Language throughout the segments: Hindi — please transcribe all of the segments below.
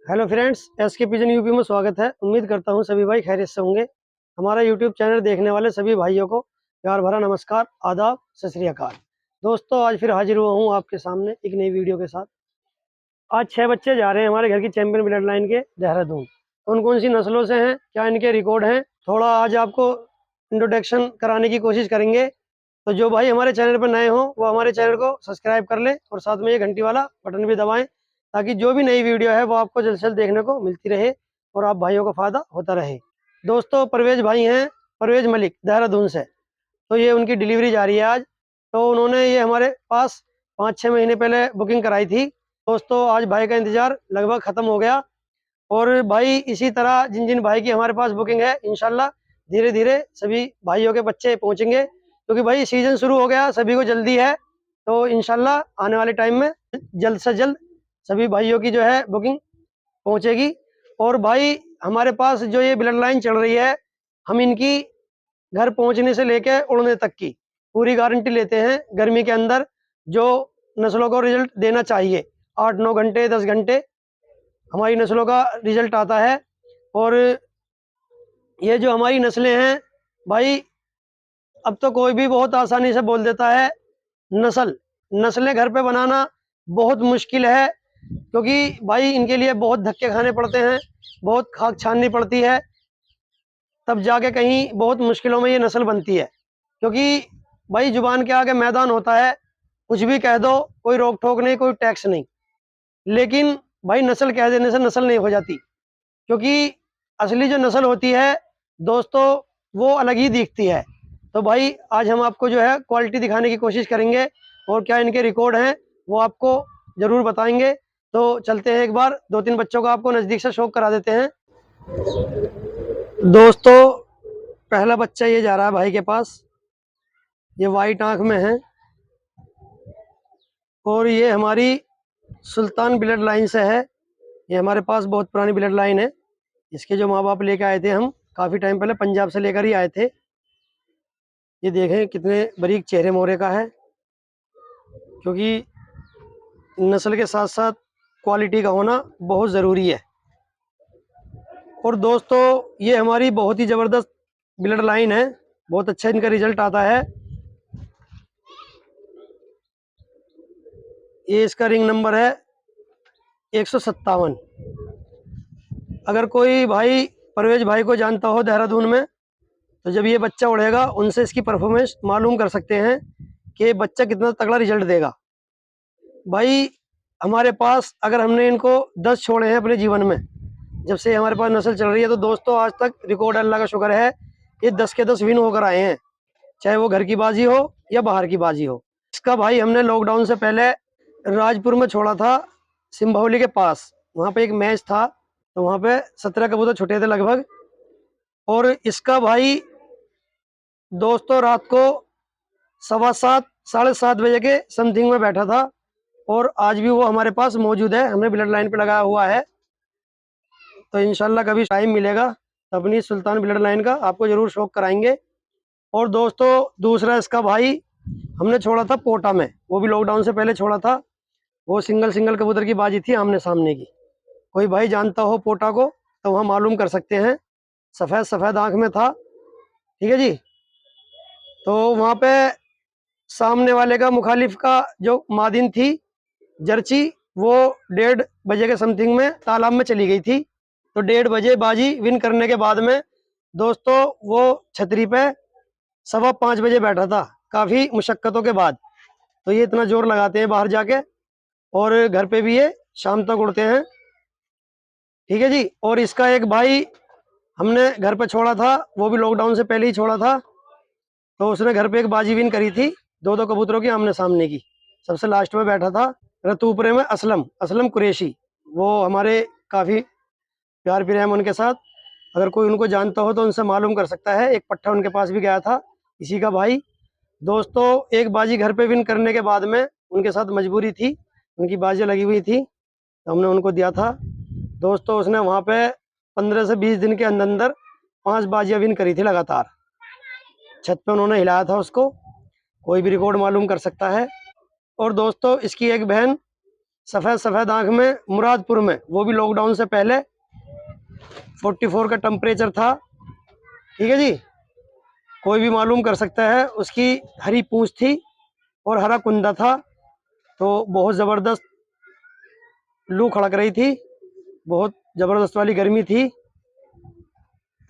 Hello friends, SK pigeon UP में स्वागत है। उम्मीद करता हूँ सभी भाई खैरियत से होंगे। हमारा यूट्यूब चैनल देखने वाले सभी भाइयों को प्यार भरा नमस्कार, आदाब, सत श्री अकाल। दोस्तों, आज फिर हाजिर हुआ हूँ आपके सामने एक नई वीडियो के साथ। आज 6 बच्चे जा रहे हैं हमारे घर की चैंपियन ब्लड लाइन के देहरादून। कौन कौन सी नस्लों से हैं, क्या इनके रिकॉर्ड हैं, थोड़ा आज आपको इंट्रोडक्शन कराने की कोशिश करेंगे। तो जो भाई हमारे चैनल पर नए हों वो हमारे चैनल को सब्सक्राइब कर लें और साथ में ये घंटी वाला बटन भी दबाएं, ताकि जो भी नई वीडियो है वो आपको जल्द से जल्द देखने को मिलती रहे और आप भाइयों को फ़ायदा होता रहे। दोस्तों, परवेज भाई हैं, परवेज मलिक देहरादून से। तो ये उनकी डिलीवरी जा रही है आज। तो उन्होंने ये हमारे पास 5-6 महीने पहले बुकिंग कराई थी। दोस्तों, आज भाई का इंतज़ार लगभग ख़त्म हो गया और भाई इसी तरह जिन जिन भाई की हमारे पास बुकिंग है, इंशाल्लाह धीरे धीरे सभी भाइयों के बच्चे पहुँचेंगे, क्योंकि भाई सीज़न शुरू हो गया, सभी को जल्दी है। तो इंशाल्लाह आने वाले टाइम में जल्द से जल्द सभी भाइयों की जो है बुकिंग पहुंचेगी। और भाई हमारे पास जो ये ब्लड लाइन चल रही है, हम इनकी घर पहुंचने से लेकर उड़ने तक की पूरी गारंटी लेते हैं। गर्मी के अंदर जो नस्लों को रिजल्ट देना चाहिए, 8-9 घंटे 10 घंटे हमारी नस्लों का रिजल्ट आता है। और ये जो हमारी नस्लें हैं भाई, अब तो कोई भी बहुत आसानी से बोल देता है नस्लें घर पे बनाना बहुत मुश्किल है, क्योंकि भाई इनके लिए बहुत धक्के खाने पड़ते हैं, बहुत खाक छाननी पड़ती है, तब जाके कहीं बहुत मुश्किलों में ये नस्ल बनती है। क्योंकि भाई जुबान के आगे मैदान होता है, कुछ भी कह दो, कोई रोक ठोक नहीं, कोई टैक्स नहीं। लेकिन भाई नस्ल कह देने से नस्ल नहीं हो जाती, क्योंकि असली जो नस्ल होती है दोस्तों वो अलग ही दिखती है। तो भाई आज हम आपको जो है क्वालिटी दिखाने की कोशिश करेंगे और क्या इनके रिकॉर्ड हैं वो आपको ज़रूर बताएंगे। तो चलते हैं, एक बार 2-3 बच्चों का आपको नज़दीक से शौक करा देते हैं। दोस्तों, पहला बच्चा ये जा रहा है भाई के पास, ये वाइट आंख में है और ये हमारी सुल्तान ब्लड लाइन से है। ये हमारे पास बहुत पुरानी ब्लड लाइन है। इसके जो माँ बाप लेके आए थे, हम काफ़ी टाइम पहले पंजाब से लेकर ही आए थे। ये देखें कितने बारीक चेहरे मोहरे का है, क्योंकि नस्ल के साथ साथ क्वालिटी का होना बहुत ज़रूरी है। और दोस्तों, ये हमारी बहुत ही ज़बरदस्त ब्लड लाइन है, बहुत अच्छा इनका रिजल्ट आता है। ये इसका रिंग नंबर है 157। अगर कोई भाई परवेज भाई को जानता हो देहरादून में, तो जब ये बच्चा उड़ेगा उनसे इसकी परफॉर्मेंस मालूम कर सकते हैं कि बच्चा कितना तगड़ा रिजल्ट देगा। भाई हमारे पास अगर हमने इनको 10 छोड़े हैं अपने जीवन में, जब से हमारे पास नस्ल चल रही है, तो दोस्तों आज तक रिकॉर्ड अल्लाह का शुक्र है, ये 10 के 10 विन होकर आए हैं, चाहे वो घर की बाजी हो या बाहर की बाजी हो। इसका भाई हमने लॉकडाउन से पहले राजपुर में छोड़ा था, सिंभौली के पास। वहाँ पे एक मैच था, तो वहाँ पे 17 कबूतर छुटे थे लगभग। और इसका भाई दोस्तों रात को 7:15 7:30 बजे के समथिंग में बैठा था, और आज भी वो हमारे पास मौजूद है, हमने ब्लड लाइन पे लगाया हुआ है। तो इंशाल्लाह कभी टाइम मिलेगा तो अपनी सुल्तान ब्लड लाइन का आपको ज़रूर शौक कराएंगे। और दोस्तों, दूसरा इसका भाई हमने छोड़ा था पोटा में, वो भी लॉकडाउन से पहले छोड़ा था। वो सिंगल कबूतर की बाजी थी आमने सामने की। कोई भाई जानता हो पोटा को तो वहाँ मालूम कर सकते हैं, सफ़ेद आँख में था, ठीक है जी। तो वहाँ पे सामने वाले का मुखालिफ का जो मादिन थी जर्ची, वो 1:30 बजे के समथिंग में तालाब में चली गई थी। तो 1:30 बजे बाजी विन करने के बाद में दोस्तों वो छतरी पे 5:15 बजे बैठा था, काफ़ी मुशक्क़तों के बाद। तो ये इतना जोर लगाते हैं बाहर जाके, और घर पे भी ये शाम तक उड़ते हैं, ठीक है जी। और इसका एक भाई हमने घर पे छोड़ा था, वो भी लॉकडाउन से पहले ही छोड़ा था। तो उसने घर पे एक बाजी विन करी थी, 2-2 कबूतरों की आमने सामने की। सबसे लास्ट में बैठा था रतूपरे में असलम कुरैशी, वो हमारे काफ़ी प्यार प्रेम उनके साथ। अगर कोई उनको जानता हो तो उनसे मालूम कर सकता है। एक पट्टा उनके पास भी गया था, इसी का भाई। दोस्तों, एक बाजी घर पे विन करने के बाद में उनके साथ मजबूरी थी, उनकी बाजी लगी हुई थी, तो हमने उनको दिया था। दोस्तों, उसने वहाँ पे 15 से 20 दिन के अंदर 5 बाजियाँ विन करी थी लगातार। छत पे उन्होंने हिलाया था उसको, कोई भी रिकॉर्ड मालूम कर सकता है। और दोस्तों, इसकी एक बहन सफ़ेद सफ़ेद आँख में, मुरादपुर में, वो भी लॉकडाउन से पहले। 44 का टेम्परेचर था। ठीक है जी, कोई भी मालूम कर सकता है। उसकी हरी पूंछ थी और हरा कुंदा था। तो बहुत ज़बरदस्त लू खड़क रही थी, बहुत ज़बरदस्त वाली गर्मी थी।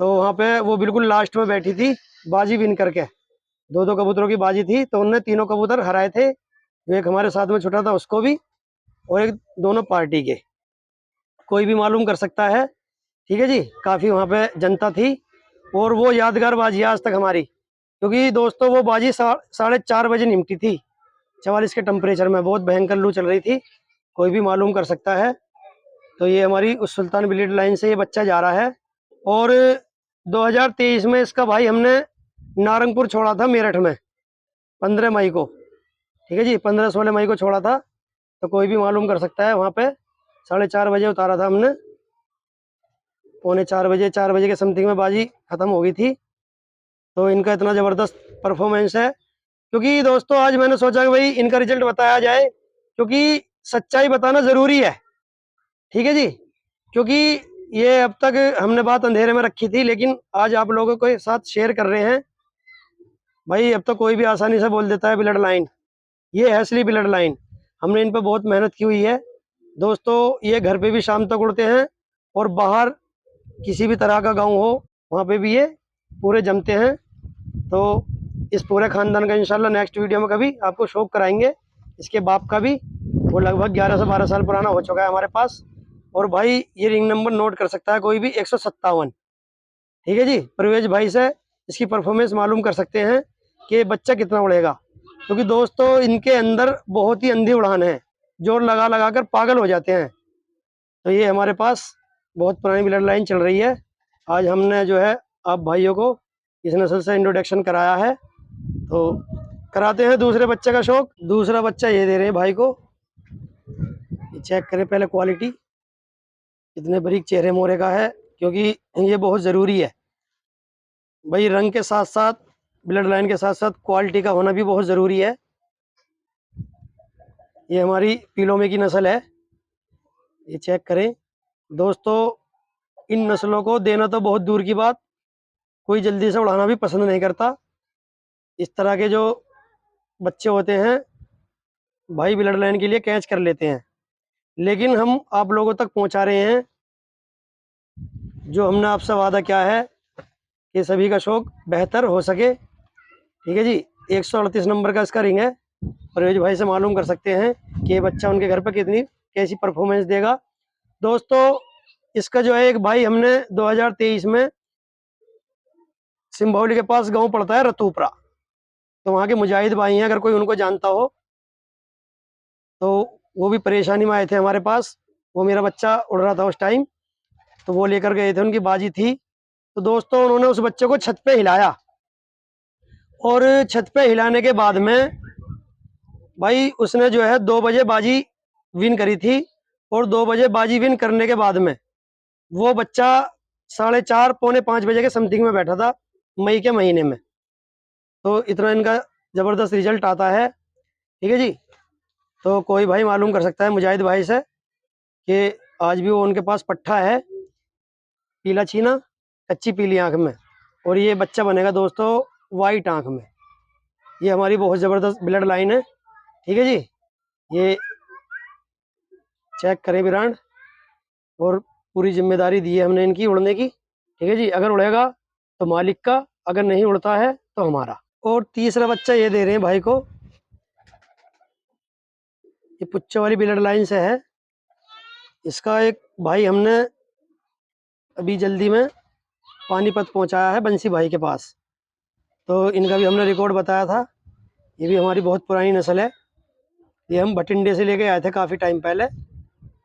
तो वहाँ पे वो बिल्कुल लास्ट में बैठी थी, बाजी बिन करके। दो दो कबूतरों की बाजी थी, तो उनने तीनों कबूतर हराए थे। एक हमारे साथ में छुटा था, उसको भी, और एक दोनों पार्टी के। कोई भी मालूम कर सकता है। ठीक है जी, काफ़ी वहाँ पे जनता थी और वो यादगार बाजी है आज तक हमारी, क्योंकि दोस्तों वो बाजी 4:30 बजे निपटी थी। 44 के टेम्परेचर में बहुत भयंकर लू चल रही थी। कोई भी मालूम कर सकता है। तो ये हमारी उस सुल्तान ब्लीड लाइन से ये बच्चा जा रहा है। और 2023 में इसका भाई हमने नारंगपुर छोड़ा था, मेरठ में, 15 मई को। ठीक है जी, 15-16 मई को छोड़ा था। तो कोई भी मालूम कर सकता है। वहाँ पे 4:30 बजे उतारा था हमने, 3:45 4 बजे के समथिंग में बाजी ख़त्म हो गई थी। तो इनका इतना ज़बरदस्त परफॉर्मेंस है, क्योंकि दोस्तों आज मैंने सोचा कि भाई इनका रिजल्ट बताया जाए, क्योंकि सच्चाई बताना ज़रूरी है। ठीक है जी, क्योंकि ये अब तक हमने बात अंधेरे में रखी थी, लेकिन आज आप लोगों के साथ शेयर कर रहे हैं। भाई अब तो कोई भी आसानी से बोल देता है ब्लड लाइन, ये है असली ब्लड लाइन। हमने इन पर बहुत मेहनत की हुई है दोस्तों। ये घर पे भी शाम तक उड़ते हैं, और बाहर किसी भी तरह का गांव हो वहाँ पे भी ये पूरे जमते हैं। तो इस पूरे ख़ानदान का इंशाल्लाह नेक्स्ट वीडियो में कभी आपको शौक कराएंगे। इसके बाप का भी, वो लगभग 11 से 12 साल पुराना हो चुका है हमारे पास। और भाई ये रिंग नंबर नोट कर सकता है कोई भी, 157। ठीक है जी, परवेज भाई से इसकी परफॉर्मेंस मालूम कर सकते हैं कि बच्चा कितना उड़ेगा, क्योंकि दोस्तों इनके अंदर बहुत ही अंधी उड़ान है, जोर लगा लगा कर पागल हो जाते हैं। तो ये हमारे पास बहुत पुरानी ब्लड लाइन चल रही है। आज हमने जो है आप भाइयों को इस नस्ल से इंट्रोडक्शन कराया है, तो कराते हैं दूसरे बच्चे का शौक। दूसरा बच्चा ये दे रहे हैं भाई को, ये चेक करें पहले क्वालिटी, कितने बारीक चेहरे मोरे का है, क्योंकि ये बहुत ज़रूरी है भाई। रंग के साथ साथ, ब्लड लाइन के साथ साथ क्वालिटी का होना भी बहुत ज़रूरी है। ये हमारी पीलोमे की नस्ल है, ये चेक करें दोस्तों। इन नस्लों को देना तो बहुत दूर की बात, कोई जल्दी से उड़ाना भी पसंद नहीं करता। इस तरह के जो बच्चे होते हैं भाई, ब्लड लाइन के लिए कैच कर लेते हैं। लेकिन हम आप लोगों तक पहुंचा रहे हैं जो हमने आपसे वादा किया है कि सभी का शौक बेहतर हो सके। ठीक है जी, 138 नंबर का इसका रिंग है। परवेज भाई से मालूम कर सकते हैं कि ये बच्चा उनके घर पर कितनी कैसी परफॉर्मेंस देगा। दोस्तों इसका जो है एक भाई हमने 2023 में सिंभौली के पास गांव पड़ता है रतूपरा, तो वहाँ के मुजाहिद भाई हैं, अगर कोई उनको जानता हो तो। वो भी परेशानी में आए थे हमारे पास, वो मेरा बच्चा उड़ रहा था उस टाइम, तो वो लेकर गए थे, उनकी बाजी थी। तो दोस्तों उन्होंने उस बच्चे को छत पे हिलाया, और छत पे हिलाने के बाद में भाई उसने जो है 2 बजे बाजी विन करी थी। और 2 बजे बाजी विन करने के बाद में वो बच्चा 4:30 पौने 5 बजे के समथिंग में बैठा था, मई के महीने में। तो इतना इनका ज़बरदस्त रिजल्ट आता है। ठीक है जी, तो कोई भाई मालूम कर सकता है मुजाहिद भाई से कि आज भी वो उनके पास पट्ठा है, पीला छीना, कच्ची पीली आँख में, और ये बच्चा बनेगा दोस्तों वाइट आँख में। ये हमारी बहुत ज़बरदस्त ब्लड लाइन है। ठीक है जी, ये चेक करें ब्रांड, और पूरी जिम्मेदारी दी है हमने इनकी उड़ने की। ठीक है जी, अगर उड़ेगा तो मालिक का, अगर नहीं उड़ता है तो हमारा। और तीसरा बच्चा ये दे रहे हैं भाई को, ये पुच्चे वाली ब्लड लाइन से है। इसका एक भाई हमने अभी जल्दी में पानीपत पहुंचाया है बंसी भाई के पास, तो इनका भी हमने रिकॉर्ड बताया था। ये भी हमारी बहुत पुरानी नस्ल है, ये हम भटिंडे से लेके आए थे काफ़ी टाइम पहले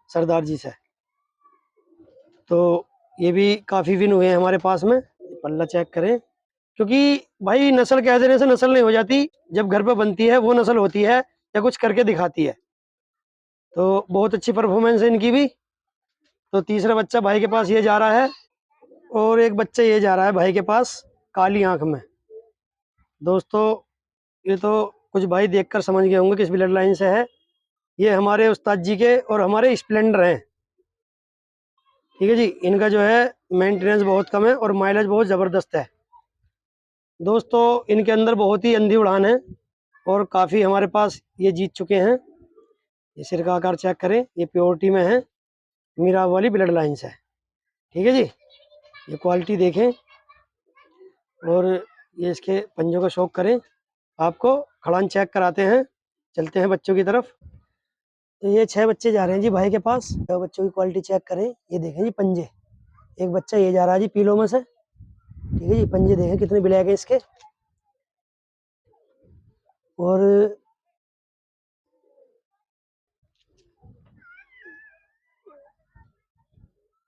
सरदार जी से। तो ये भी काफ़ी विन हुए हैं हमारे पास में। पल्ला चेक करें, क्योंकि भाई नस्ल कह देने से नस्ल नहीं हो जाती, जब घर पे बनती है वो नस्ल होती है या कुछ करके दिखाती है। तो बहुत अच्छी परफॉर्मेंस है इनकी भी। तो तीसरा बच्चा भाई के पास ये जा रहा है, और एक बच्चा ये जा रहा है भाई के पास काली आंख में। दोस्तों ये तो कुछ भाई देखकर समझ गए होंगे किस ब्लड लाइन से है। ये हमारे उस्ताद जी के और हमारे स्प्लेंडर हैं। ठीक है जी, इनका जो है मेंटेनेंस बहुत कम है और माइलेज बहुत ज़बरदस्त है। दोस्तों इनके अंदर बहुत ही अंधी उड़ान है और काफ़ी हमारे पास ये जीत चुके हैं। ये सिर का आकार चेक करें, ये प्योरिटी में है, मीरा वाली ब्लड लाइन्स है। ठीक है जी, ये क्वालिटी देखें और ये इसके पंजों का शौक करें। आपको खड़ान चेक कराते हैं, चलते हैं बच्चों की तरफ। तो ये 6 बच्चे जा रहे हैं जी भाई के पास। 6 बच्चों की क्वालिटी चेक करें, ये देखें जी पंजे। एक बच्चा ये जा रहा है जी पीलों में से। ठीक है जी, पंजे देखें कितने ब्लैक हैं इसके। और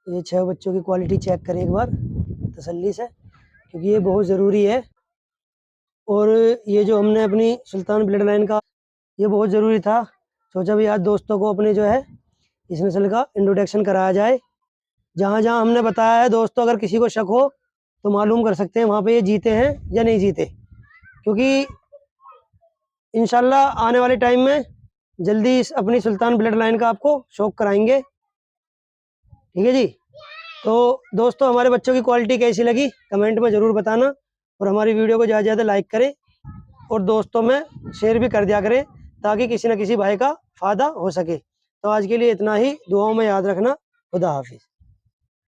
ये 6 बच्चों की क्वालिटी चेक करें एक बार तसल्ली से, क्योंकि ये बहुत ज़रूरी है। और ये जो हमने अपनी सुल्तान ब्लड लाइन का, ये बहुत ज़रूरी था। सोचा भी आज दोस्तों को अपने जो है इस नस्ल का इंट्रोडक्शन कराया जाए। जहाँ जहाँ हमने बताया है दोस्तों, अगर किसी को शक हो तो मालूम कर सकते हैं वहाँ पे ये जीते हैं या नहीं जीते, क्योंकि इंशाल्लाह आने वाले टाइम में जल्दी इस अपनी सुल्तान ब्लड लाइन का आपको शौक कराएंगे। ठीक है जी, तो दोस्तों हमारे बच्चों की क्वालिटी कैसी लगी कमेंट में ज़रूर बताना, और हमारी वीडियो को ज़्यादा से ज़्यादा लाइक करें और दोस्तों में शेयर भी कर दिया करें, ताकि किसी न किसी भाई का फ़ायदा हो सके। तो आज के लिए इतना ही, दुआओं में याद रखना। खुदा हाफिज़।